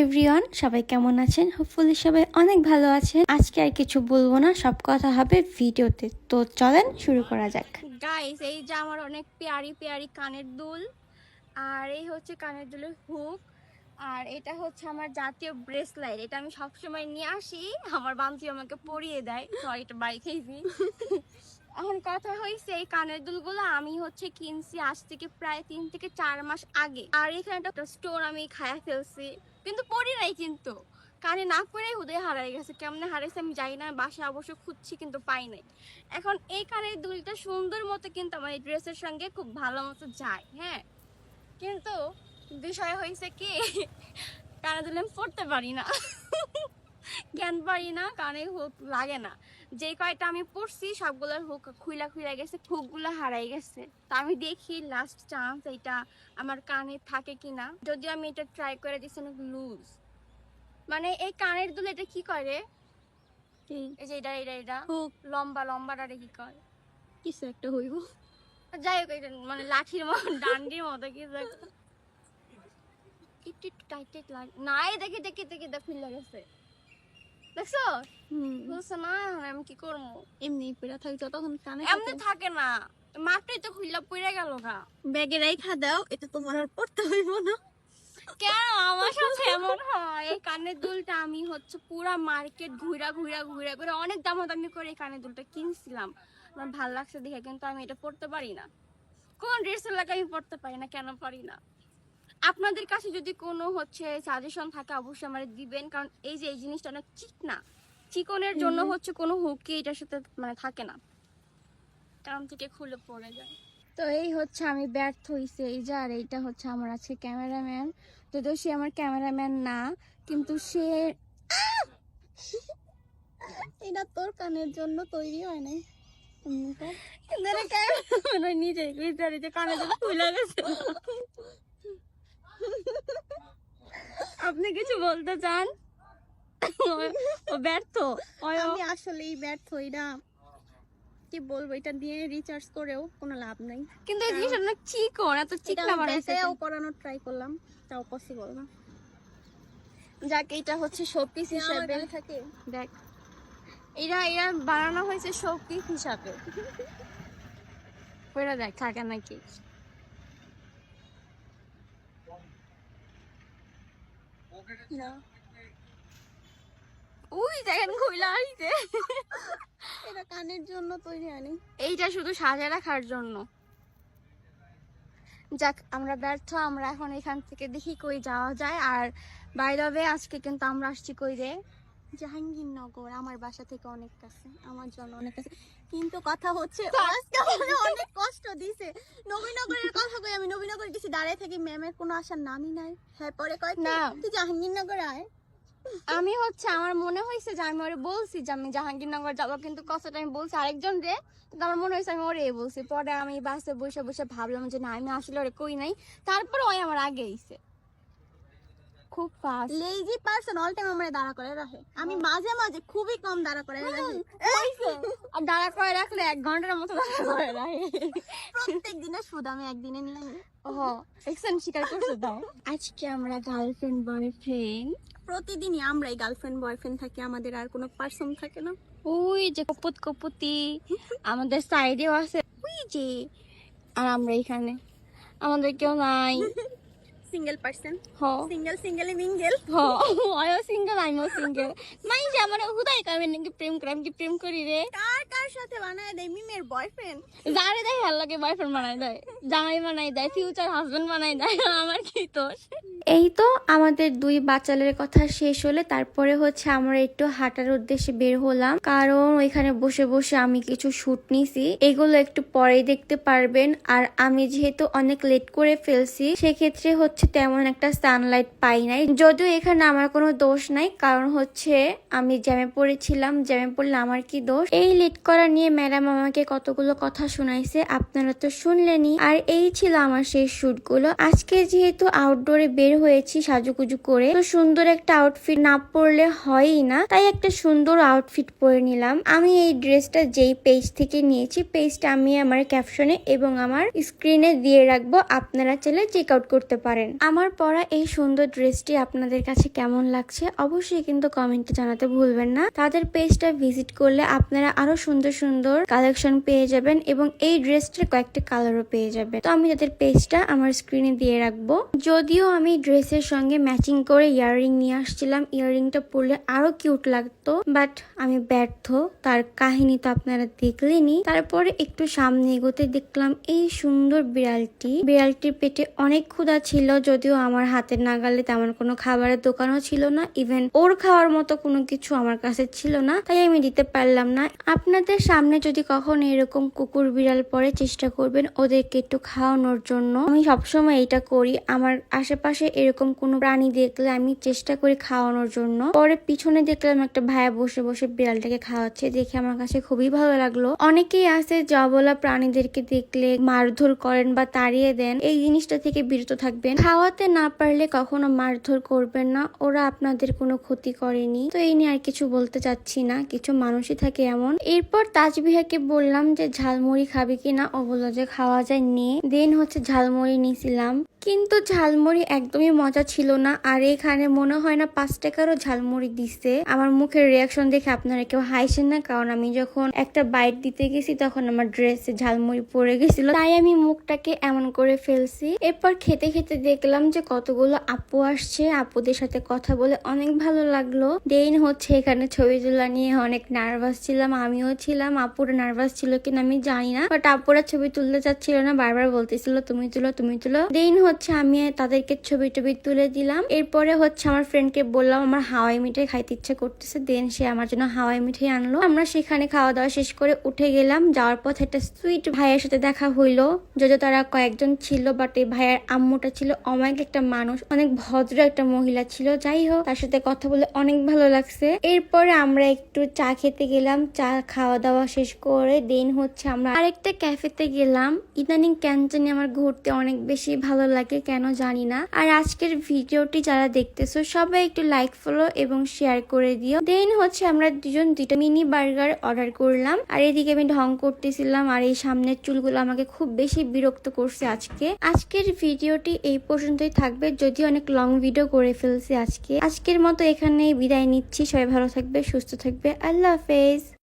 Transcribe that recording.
Everyone, সবাই কেমন আছেন? হোপফুলি সবাই অনেক ভালো আছেন। আজকে আর কিছু বলবো না, সব কথা হবে ভিডিওতে। তো চলেন শুরু করা যাক। গাইস, এই যে আমার অনেক পেয়ারি পেয়ারি কানের দুল, আর এই হচ্ছে কানের দুলের হুক, আর এটা হচ্ছে আমার জাতীয় ব্রেসলাইট। এটা আমি সবসময় নিয়ে আসি, আমার বান্ধবী আমাকে পরিয়ে দেয়। সরি, এটা বাড়ি খেয়েছি। এখন কথা হয়েছে, এই কানের দুলগুলো আমি হচ্ছে কিনছি আজ থেকে প্রায় 3 থেকে 4 মাস আগে। আর এখানে একটা স্টোন আমি খায়া ফেলছি, কিন্তু পরি নাই, কিন্তু কানে না পরে হুদয় হারাই গেছে। কেমনে হারাইছে আমি জানি না, বাসায় অবশ্য খুঁজছি কিন্তু পাই নাই। এখন এই কানের দুলটা সুন্দর মতো কিন্তু আমার এই ড্রেসের সঙ্গে খুব ভালো মতো যায়, হ্যাঁ, কিন্তু বিষয় হয়েছে কি, কানে দুল আমি পড়তে পারি না। কেন পারি না? কানে হুক লাগে না। যে কয়টা আমি পড়ছি সবগুলোর হুক খুইলা খুইলা গেছে, হুকগুলো হারাই গেছে। তো আমি দেখি লাস্ট চান্স এটা আমার কানে থাকে কিনা। যদি আমি এটা ট্রাই করে দিচ্ছি, অনেক লুজ। মানে এই কানের দুল এটা কি করে, এই যে এটা হুক লম্বা লম্বাটা কি করে, কিছু একটা হইব। যাই হোক, এটা মানে লাঠির মতো ডান্ডির মতো কিছু একটা। একটু একটু টাইট টাইট লাগে না, এই দেখি দেখি দেখি দেখ খুলে গেছে, দেখছো? বুঝছো না? এখন আমি কি করবো? এমনি পড়া থাকতো তখন কানে এমনি থাকে না, মাত্রই তো খুললা পড়ে গেল গা। ব্যাগে রাইখা দাও, এটা তোমার আর পড়তে হইব না। কেন আমার সাথে এমন হয়? এই কানের দুলটা আমি হচ্ছে পুরা মার্কেট ঘুরা ঘুরা ঘুরা ঘুরে অনেক দামাদামি করে এই কানের দুলটা কিনছিলাম। আমার ভাল লাগছে দেখে, কিন্তু আমি এটা পড়তে পারি না। কোন ড্রেসের লাগে আমি পড়তে পারি না, কেন পারি না? আপনাদের কাছে যদি কোনো হচ্ছে সাজেশন থাকে অবশ্যই আমাদের দিবেন, কারণ এই যে এই জিনিসটা অনেক চিকনা, চিকনের জন্য হচ্ছে কোনো হুকি এটার সাথে মানে থাকে না, কারণ থেকে খুলে পড়ে যায়। তো এই হচ্ছে আমি ব্যর্থ হইছি এই যে। আর এইটা হচ্ছে আমার আজকে ক্যামেরাম্যান, যদিও সে আমার ক্যামেরাম্যান না, কিন্তু সে এটা তোর কানের জন্য তৈরি হয় নাই। নিজে কানে খুলে গেছে। আপনি কিছু বলতে চান? ও ব্যর্থ। আমি আসলেই ব্যর্থ। এটা কি বলবো, এটা দিয়ে রিচার্জ করেও কোনো লাভ নাই। কিন্তু এই জিনিসটা অনেক চিকন, এত চিকনা বানাইছে। এটাও করানোর ট্রাই করলাম, তাও পসিবল না। যাক, এটা হচ্ছে শোপিস হিসেবে থাকে। দেখ, এরা এরা বানানো হয়েছে শোপিস হিসাবে। ওরা দেখ থাকে নাকি। ওই দেখেন খুইলা আইছে। এটা কানের জন্য তৈরি হয়নি, এইটা শুধু সাজা রাখার জন্য। যাক, আমরা ব্যর্থ। আমরা এখন এখান থেকে দেখি কই যাওয়া যায়। আর বাই দ্য ওয়ে, আজকে কিন্তু আমরা আসছি কই রে? জাহাঙ্গীরনগর। আমার বাসা থেকে অনেক কাছে, আমার জন্য অনেক কাছে। কিন্তু কথা হচ্ছে আজকে আমাকে অনেক কষ্ট দিছে। নবীনগরের কথা কই, আমি নবীনগর গেছি দাঁড়ায় থাকি, ম্যামের কোনো আসার নামই নাই। হ্যাঁ, পরে কয় না, তুই জাহাঙ্গীরনগর আয়। আমি হচ্ছে আমার মনে হয়েছে যে আমি ওরে বলছি যে আমি জাহাঙ্গীরনগর যাবো, কিন্তু কথাটা আমি বলছি আরেকজন রে, কিন্তু আমার মনে হয়েছে আমি ওরে বলছি। পরে আমি বাসে বসে বসে ভাবলাম যে না, আমি আসলে ওরে কই নাই। তারপর ওই আমার আগে আইছে, খুব fast. Lazy person all time আমারে দাঁড়া করে রাখে। আমি মাঝে মাঝে খুবই কম দাঁড়া করে রাখি। আর দাঁড়া করে রাখলে 1 ঘন্টার মতো দাঁড়া করে রাখে। প্রত্যেক দিনে শুধু আমি একদিনে নিয়ে ওহো, এক্সেন স্বীকার করছো দাও। আজকে আমরা গার্লফ্রেন্ড বয়ফ্রেন্ড। প্রতিদিনই আমরাই গার্লফ্রেন্ড বয়ফ্রেন্ড থাকি, আমাদের আর কোনো পার্সন থাকে না। ওই যে কপুত কপুতি আমাদের সাইডেও আছে, ওই যে। আর আমরা এখানে, আমাদের কেউ নাই। সিঙ্গেল পার্সন, হ সিঙ্গেল সিঙ্গেল মিঙ্গেল। হ, আমিও সিঙ্গেল, আমিও সিঙ্গেল। মাইন্ড আমার হুদাই কবে নাকি প্রেম করে, আমি কি প্রেম করি রে? কার কার সাথে বানায় দেয় মিমের বয়ফ্রেন্ড। যারে দেয় ভালো লাগে বয়ফ্রেন্ড বানাই দেয়, জামাই বানাই দেয়, ফিউচার হাজবেন্ড বানাই দেয়। আমার কি দোষ? এই তো আমাদের 2 বাচালের কথা শেষ হলে তারপরে হচ্ছে আমরা একটু হাঁটার উদ্দেশ্যে বের হলাম, কারণ ওইখানে বসে বসে আমি কিছু শুট নিছি, এগুলো একটু পরেই দেখতে পারবেন। আর আমি যেহেতু অনেক লেট করে ফেলছি, সেক্ষেত্রে হচ্ছে তেমন একটা সানলাইট পাই নাই, যদিও এখানে আমার কোনো দোষ নাই, কারণ হচ্ছে আমি জ্যামে পড়েছিলাম। জ্যামে পড়লে আমার কি দোষ? এই লেট করা নিয়ে ম্যাডাম আমাকে কতগুলো কথা শোনাইছে, আপনারা তো শুনলেনই। আর এই ছিল আমার সেই শুটগুলো। আজকে যেহেতু আউটডোরে বের হয়েছি সাজুগুজু করে, তো সুন্দর একটা আউটফিট না পরলে হয়ই না, তাই একটা সুন্দর আউটফিট পরে নিলাম। আমি এই ড্রেসটা যেই পেজ থেকে নিয়েছি, পেজটা আমি আমার ক্যাপশনে এবং আমার স্ক্রিনে দিয়ে রাখবো, আপনারা চাইলে চেক আউট করতে পারেন। আমার পরা এই সুন্দর ড্রেসটি আপনাদের কাছে কেমন লাগছে অবশ্যই কিন্তু কমেন্টে জানাতে ভুলবেন না। তাদের পেজটা ভিজিট করলে আপনারা আরো সুন্দর সুন্দর কালেকশন পেয়ে যাবেন এবং এই ড্রেসটার কয়েকটা কালারও পেয়ে যাবেন। তো আমি তাদের পেজটা আমার স্ক্রিনে দিয়ে রাখবো। যদিও আমি ড্রেসের সঙ্গে ম্যাচিং করে ইয়াররিং নিয়ে আসছিলাম, ইয়াররিংটা পরলে আরো কিউট লাগতো, বাট আমি ব্যর্থ। তার কাহিনী তো আপনারা দেখলেনই। তারপরে একটু সামনে এগোতে দেখলাম এই সুন্দর বিড়ালটির পেটে অনেক ক্ষুধা ছিল, যদিও আমার হাতের নাগালে তেমন কোনো খাবারের দোকানও ছিল না, ইভেন ওর খাওয়ার মতো কোনো কিছু আমার কাছে ছিল না, তাই আমি দিতে পারলাম না। আপনাদের সামনে যদি কখনো এরকম কুকুর বিড়াল পরে চেষ্টা করবেন ওদেরকে একটু খাওয়ানোর জন্য। আমি সবসময় এটা করি, আমার আশেপাশে এরকম কোনো প্রাণী দেখলে আমি চেষ্টা করি খাওয়ানোর জন্য। পরে পিছনে দেখলাম একটা ভাইয়া বসে বসে বিড়ালটাকে খাওয়াচ্ছে, দেখে আমার কাছে খুবই ভালো লাগলো। অনেকেই আছে জবলা প্রাণীদেরকে দেখলে মারধর করেন বা তাড়িয়ে দেন, এই জিনিসটা থেকে বিরত থাকবেন। খাওয়াতে না পারলে কখনো মারধর করবেন না, ওরা আপনাদের কোনো ক্ষতি করেনি। তো এই নিয়ে আর কিছু বলতে চাচ্ছি না, কিছু মানুষই থাকে এমন। এরপর তাজবিহাকে বললাম যে ঝালমুড়ি খাবে কিনা, ও বললো যে খাওয়া যায় নিয়ে। দেন হচ্ছে ঝালমুড়ি নিয়েছিলাম, কিন্তু ঝালমুড়ি একদমই মজা ছিল না। আর এখানে মনে হয় না 5 টাকারও ঝালমুড়ি দিচ্ছে। আমার মুখের রিয়াকশন দেখে আপনারা কেউ হাসেন না, কারণ আমি যখন একটা বাইট দিতে গেছি তখন আমার ড্রেসে ঝালমুড়ি পড়ে গেছিল, তাই আমি মুখটাকে এমন করে ফেলছি। এরপর খেতে খেতে দেখলাম যে কতগুলো আপু আসছে, আপুদের সাথে কথা বলে অনেক ভালো লাগলো। দেন হচ্ছে এখানে ছবি তোলা নিয়ে অনেক নার্ভাস ছিলাম, আমিও ছিলাম। আপুরা নার্ভাস ছিল কিনা আমি জানি না, বাট আপুরা ছবি তুলতে চাচ্ছিল না, বারবার বলতেছিল তুমি তুলো তুমি তুলো। দেন হচ্ছে আমি তাদেরকে ছবি টবি তুলে দিলাম। এরপরে হচ্ছে আমার ফ্রেন্ডকে বললাম আমার হাওয়াই মিঠাই খাইতে ইচ্ছা করতেছে, দেন সে আমার জন্য হাওয়াই মিঠাই আনলো। আমরা সেখানে খাওয়া দাওয়া শেষ করে উঠে গেলাম। যাওয়ার পথে একটা সুইট ভাইয়ের সাথে দেখা হইলো, যদিও তারা কয়েকজন ছিল, বাট এই ভাইয়ের আম্মুটা ছিল অমায়িক একটা মানুষ, অনেক ভদ্র একটা মহিলা ছিল। যাই হোক, তার সাথে কথা বলে অনেক ভালো লাগছে। এরপরে আমরা একটু চা খেতে গেলাম, চা খাওয়া দাওয়া শেষ করে দেন হচ্ছে আমরা আরেকটা ক্যাফেতে গেলাম। ইদানিং কেন জানি আমার ঘুরতে অনেক বেশি ভালো লাগে, কেন জানি না। আর আজকের ভিডিওটি যারা দেখতেছো সবাই একটু লাইক ফলো এবং শেয়ার করে দিও। দেন হচ্ছে আমরা দুজন দুইটা মিনি বার্গার অর্ডার করলাম। আর এদিকে আমি ঢং করতেছিলাম, আর এই সামনের চুলগুলো আমাকে খুব বেশি বিরক্ত করছে আজকের ভিডিওটি এই পর্যন্তই থাকবে, যদি অনেক লং ভিডিও করে ফেলছি আজকের মতো এখানেই বিদায় নিচ্ছি। সবাই ভালো থাকবে, সুস্থ থাকবে, আল্লাহ হাফেজ।